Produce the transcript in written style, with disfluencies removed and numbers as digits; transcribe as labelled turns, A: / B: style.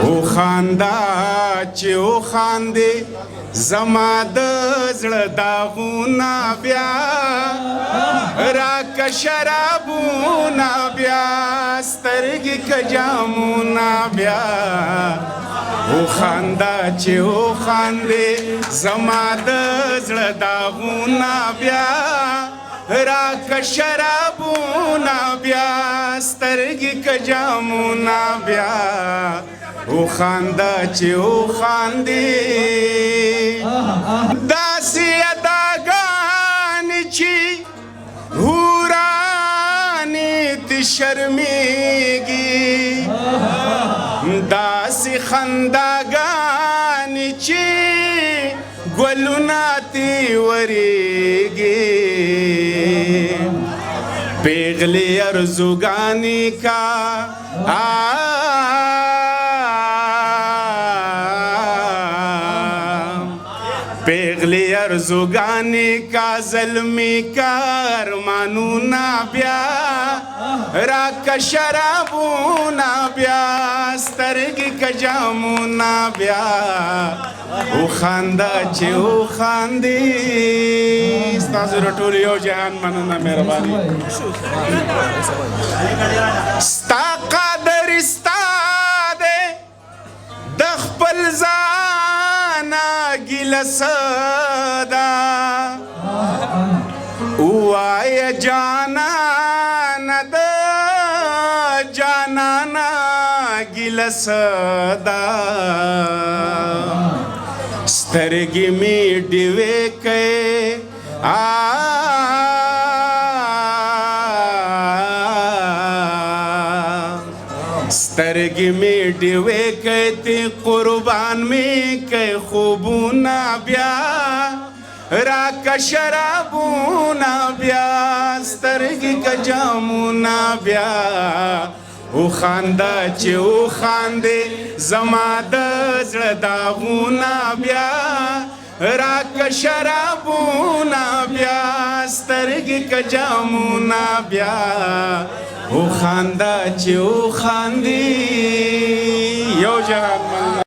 A: او خاندا چې او خاندې زما د زړه داغونه بیا راکه شرابونه بیا سترګې که جامونه بیا او خاندا چې او خاندې زما د زړه داغونه بیا راکه شرابونه بیا سترګې که جامونه بیا او خاندا چې او خاندې داسې اداګانې چې حورانې تې شرمېږي داسې خنداګانې چې ګلونه تې ورېږي پیغلې ارزوګانې کا پیغلی ارزوگانی کا ظلمی کا ارمانونا بیا راکا شرابونا بیا سترگی کا جامونا بیا او خاندا چه او خاندی ستاسو رټول یو جهان مننه مهرباني ستا قادر ستا دے د خپل ځانه ګیله صدا ووایه جانانه د جانانه ګیله صدا سترګې مې ډیوې کړې سترګې مې ډیوې کړې قربان مې کړې خوبونه بیا راکه شرابونه بیا سترګې که جامونه بیا او خاندا چې او خاندې زما د زړه داغونه بیا راکه شرابونه بیا سترګې که جامونه بیا او خاندا چې او خاندې یو جهان